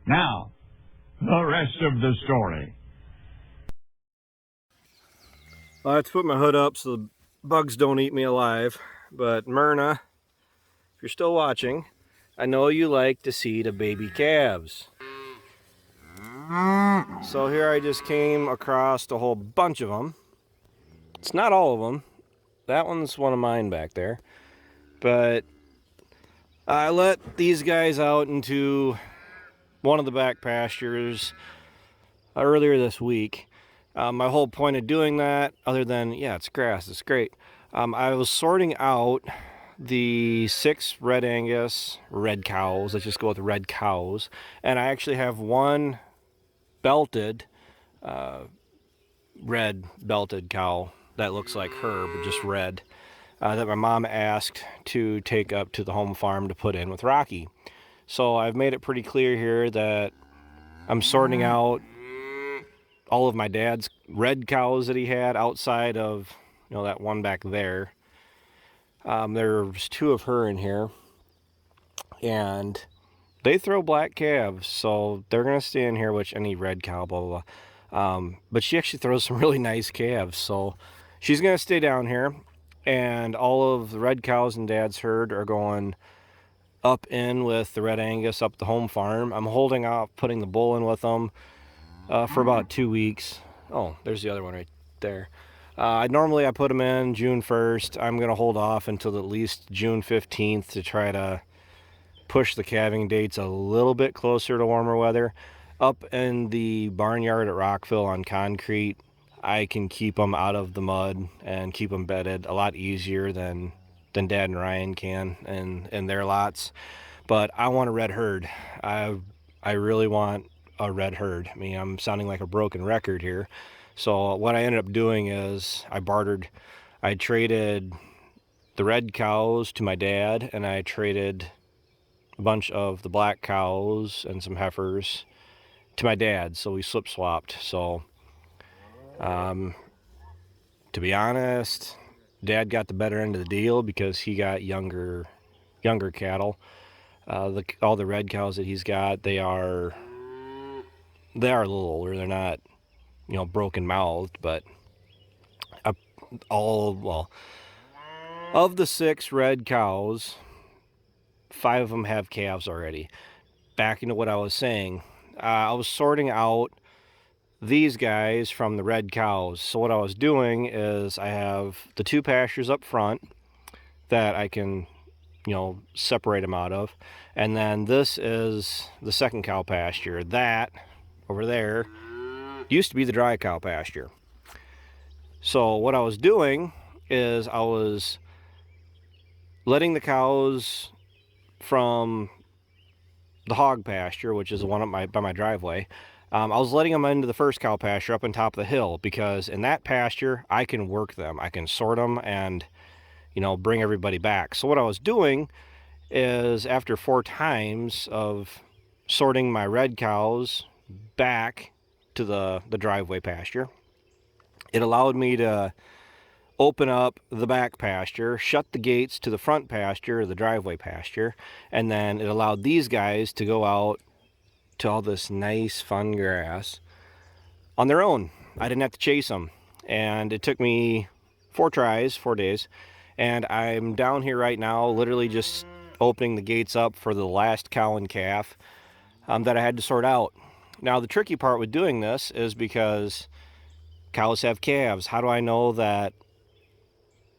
Now, the rest of the story. Well, I have to put my hood up so the bugs don't eat me alive. But Myrna, if you're still watching, I know you like to see the baby calves. So here I just came across a whole bunch of them. It's not all of them. That one's one of mine back there. But I let these guys out into one of the back pastures earlier this week. My whole point of doing that, other than, yeah, it's grass, it's great. I was sorting out the 6 red Angus red cows. Let's just go with red cows. And I actually have one belted, red belted cow that looks like her, but just red, that my mom asked to take up to the home farm to put in with Rocky. So I've made it pretty clear here that I'm sorting out all of my dad's red cows that he had outside of, that one back there. There's 2 of her in here, and they throw black calves, so they're gonna stay in here, which any red cow, blah blah blah. But she actually throws some really nice calves, so she's gonna stay down here, and all of the red cows in dad's herd are going up in with the red Angus up the home farm. I'm holding off putting the bull in with them for about 2 weeks. Oh, there's the other one right there. Normally I put them in June 1st. I'm going to hold off until at least June 15th to try to push the calving dates a little bit closer to warmer weather. Up in the barnyard at Rockville on concrete, I can keep them out of the mud and keep them bedded a lot easier than Dad and Ryan can in their lots. But I want a red herd. I really want a red herd. I mean, I'm sounding like a broken record here. So what I ended up doing is I traded the red cows to my dad, and I traded a bunch of the black cows and some heifers to my dad. So we slip swapped. So to be honest, Dad got the better end of the deal because he got younger cattle. All the red cows that he's got, they are a little older. They're not, broken mouthed, but of the 6 red cows, 5 of them have calves already. Back into what I was saying, I was sorting out these guys from the red cows. So what I was doing is I have the 2 pastures up front that I can, separate them out of. And then this is the second cow pasture. That over there used to be the dry cow pasture. So what I was doing is I was letting the cows from the hog pasture, which is the one up by my driveway, I was letting them into the first cow pasture up on top of the hill, because in that pasture I can work them. I can sort them and, bring everybody back. So what I was doing is, after 4 times of sorting my red cows back to the driveway pasture, it allowed me to open up the back pasture, shut the gates to the front pasture, the driveway pasture, and then it allowed these guys to go out to all this nice fun grass on their own. I didn't have to chase them, and it took me 4 days, and I'm down here right now literally just opening the gates up for the last cow and calf that I had to sort out. Now the tricky part with doing this is because cows have calves. How do I know that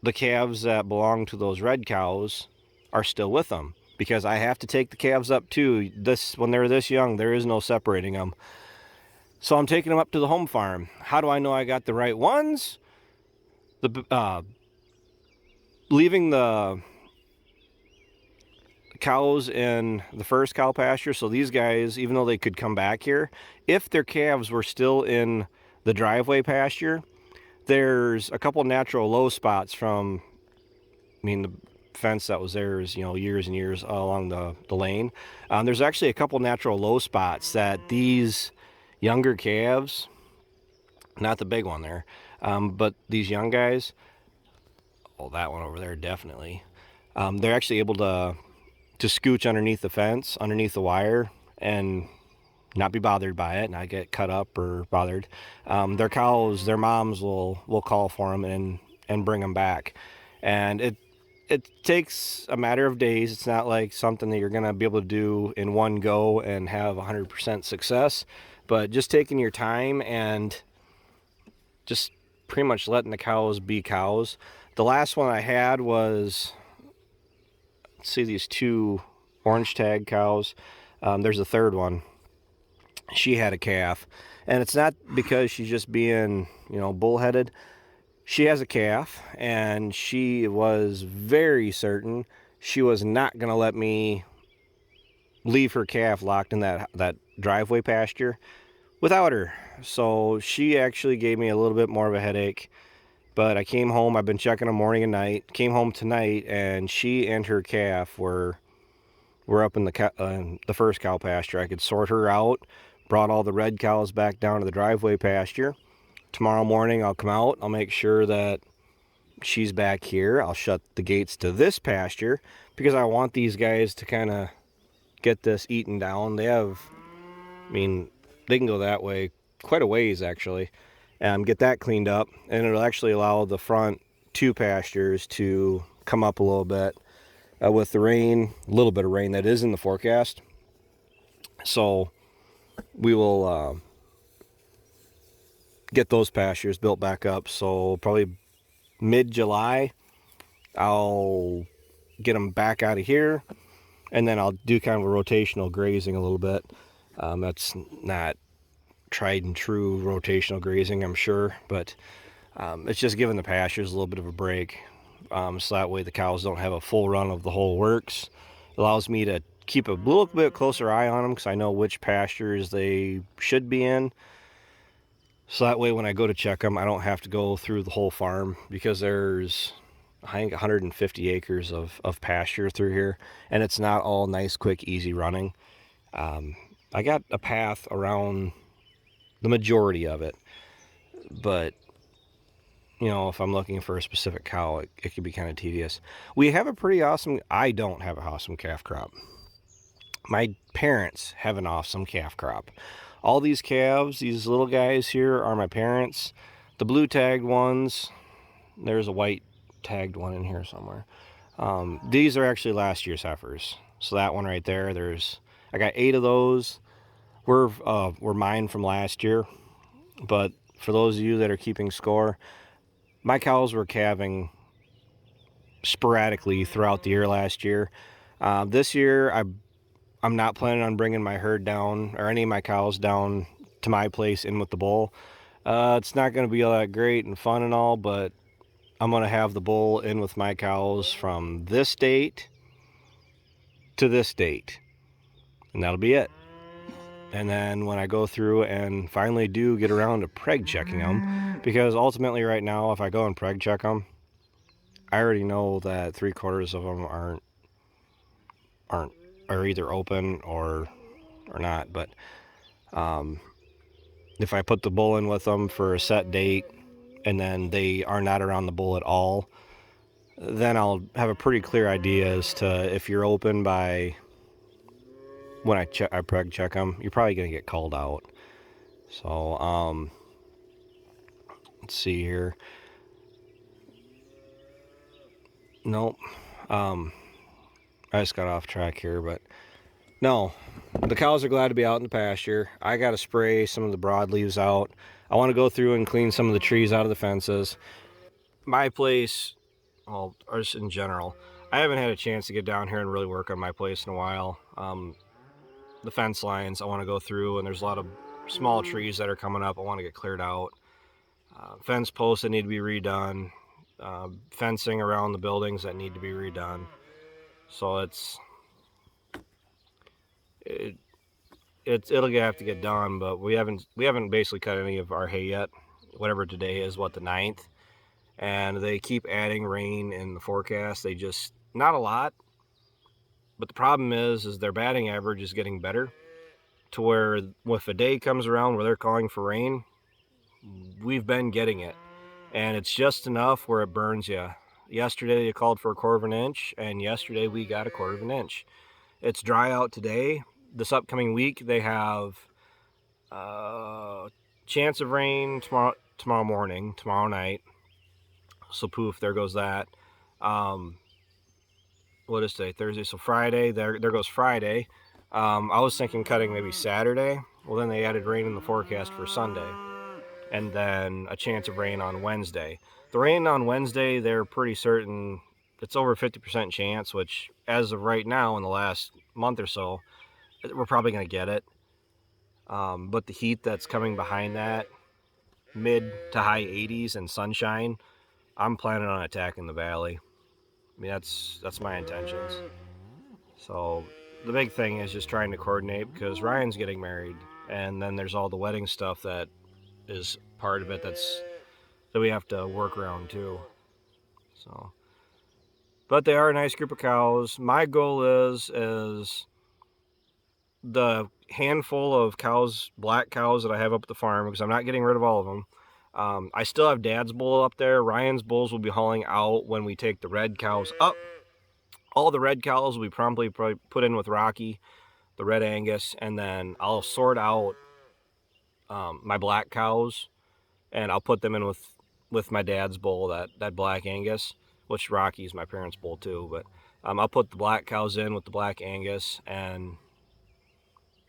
the calves that belong to those red cows are still with them? Because I have to take the calves up too. When they're this young, there is no separating them. So I'm taking them up to the home farm. How do I know I got the right ones? Leaving the cows in the first cow pasture, so these guys, even though they could come back here, if their calves were still in the driveway pasture, there's a couple natural low spots from, the fence that was there is, years and years along the lane. There's actually a couple natural low spots that these younger calves, not the big one there, but these young guys, that one over there definitely, they're actually able to scooch underneath the fence, underneath the wire, and not be bothered by it, not get cut up or bothered. Their cows, their moms will call for them and bring them back. And it takes a matter of days. It's not like something that you're going to be able to do in one go and have 100% success, but just taking your time and just pretty much letting the cows be cows. The last one I had was, let's see, these 2 orange tag cows. There's a third one. She had a calf, and it's not because she's just being, bullheaded. She has a calf, and she was very certain she was not going to let me leave her calf locked in that driveway pasture without her. So she actually gave me a little bit more of a headache. But I came home, I've been checking them morning and night, came home tonight, and she and her calf were up in the first cow pasture. I could sort her out, brought all the red cows back down to the driveway pasture. Tomorrow morning I'll come out, I'll make sure that she's back here. I'll shut the gates to this pasture because I want these guys to kind of get this eaten down. They can go that way quite a ways actually. Get that cleaned up, and it'll actually allow the front 2 pastures to come up a little bit with the rain, a little bit of rain that is in the forecast. So we will get those pastures built back up. So probably mid-July, I'll get them back out of here, and then I'll do kind of a rotational grazing a little bit. That's not tried and true rotational grazing, I'm sure, but it's just giving the pastures a little bit of a break, so that way the cows don't have a full run of the whole works. It allows me to keep a little bit closer eye on them because I know which pastures they should be in, so that way when I go to check them I don't have to go through the whole farm, because there's, I think, 150 acres of pasture through here, and it's not all nice, quick, easy running. I got a path around the majority of it, but if I'm looking for a specific cow, it can be kind of tedious. We have a pretty awesome, I don't have an awesome calf crop. My parents have an awesome calf crop. All these calves, these little guys here, are my parents. The blue tagged ones, there's a white tagged one in here somewhere. These are actually last year's heifers. So that one right there, I got 8 of those. Were mine from last year, but for those of you that are keeping score, my cows were calving sporadically throughout the year last year. This year, I'm not planning on bringing my herd down, or any of my cows down to my place in with the bull. It's not going to be all that great and fun and all, but I'm going to have the bull in with my cows from this date to this date, and that'll be it. And then when I go through and finally do get around to preg checking them, because ultimately right now, if I go and preg check them, I already know that 3/4 of them are either open or not. But if I put the bull in with them for a set date and then they are not around the bull at all, then I'll have a pretty clear idea as to if you're open by when I preg check them, you're probably going to get called out. So, let's see here. Nope. I just got off track here, but no, the cows are glad to be out in the pasture. I got to spray some of the broadleaves out. I want to go through and clean some of the trees out of the fences. My place, well, or just in general, I haven't had a chance to get down here and really work on my place in a while. The fence lines I want to go through, and there's a lot of small trees that are coming up I want to get cleared out. Fence posts that need to be redone. Fencing around the buildings that need to be redone. So it'll have to get done, but we haven't basically cut any of our hay yet. Whatever today is, the 9th, and they keep adding rain in the forecast. They just, not a lot, but the problem is their batting average is getting better, to where if a day comes around where they're calling for rain, we've been getting it, and it's just enough where it burns you. Yesterday they called for 1/4 inch, and yesterday we got 1/4 inch. It's dry out today. This upcoming week they have Chance of rain tomorrow morning, tomorrow night. So poof, there goes that. What is today? Thursday. So Friday, there goes Friday. I was thinking cutting maybe Saturday. Well, then they added rain in the forecast for Sunday, and then a chance of rain on Wednesday. The rain on Wednesday, they're pretty certain it's over 50% chance, which as of right now in the last month or so, we're probably going to get it. But the heat that's coming behind that, mid to high 80s and sunshine, I'm planning on attacking the valley. I mean, that's my intentions. So the big thing is just trying to coordinate because Ryan's getting married, and then there's all the wedding stuff that is part of it that we have to work around too. So, but they are a nice group of cows. My goal is the handful of cows, black cows that I have up at the farm, because I'm not getting rid of all of them. I still have Dad's bull up there. Ryan's bulls will be hauling out when we take the red cows up. All the red cows will be promptly put in with Rocky, the red Angus, and then I'll sort out my black cows, and I'll put them in with my dad's bull, that black Angus, which Rocky's my parents' bull too. But I'll put the black cows in with the black Angus and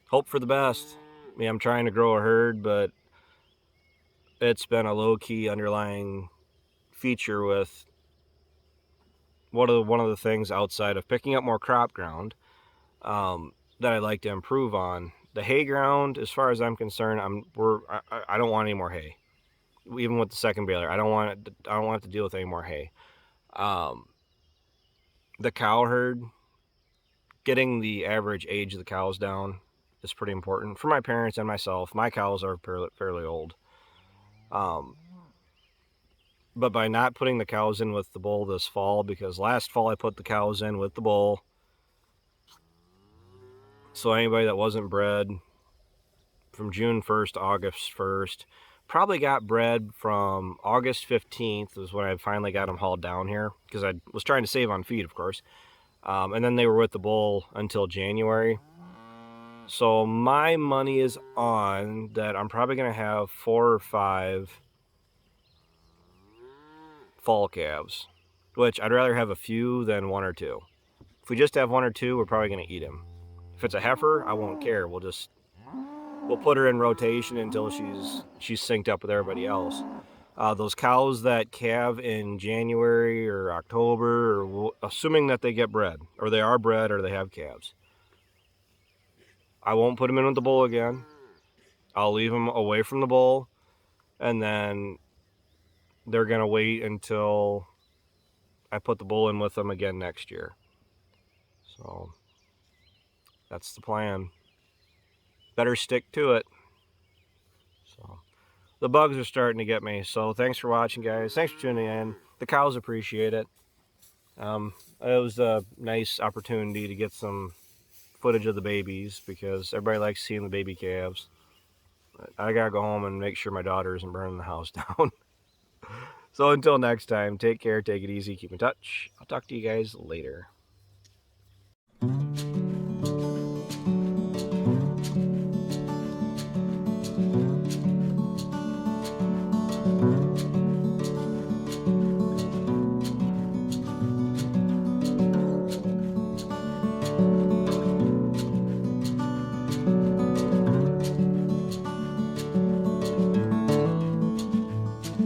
hope for the best. I mean, I'm trying to grow a herd, but it's been a low-key underlying feature with one of the things outside of picking up more crop ground that I'd like to improve on. The hay ground, as far as I'm concerned, I don't want any more hay. Even with the second baler, I don't want to deal with any more hay. The cow herd, getting the average age of the cows down is pretty important for my parents and myself. My cows are fairly old. But by not putting the cows in with the bull this fall, because last fall I put the cows in with the bull, so anybody that wasn't bred from June 1st to August 1st probably got bred from August 15th is when I finally got them hauled down here, because I was trying to save on feed, of course. And then they were with the bull until January. So my money is on that I'm probably going to have 4 or 5 fall calves, which I'd rather have a few than 1 or 2. If we just have 1 or 2, we're probably going to eat them. If it's a heifer, I won't care. We'll put her in rotation until she's synced up with everybody else. Those cows that calve in January or October, or assuming that they get bred, or they are bred, or they have calves, I won't put them in with the bull again. I'll leave them away from the bull, and then they're going to wait until I put the bull in with them again next year. So that's the plan. Better stick to it. So the bugs are starting to get me. So thanks for watching, guys. Thanks for tuning in. The cows appreciate it. It was a nice opportunity to get some footage of the babies because everybody likes seeing the baby calves. But I gotta go home and make sure my daughter isn't burning the house down. So until next time, take care, take it easy, keep in touch. I'll talk to you guys later.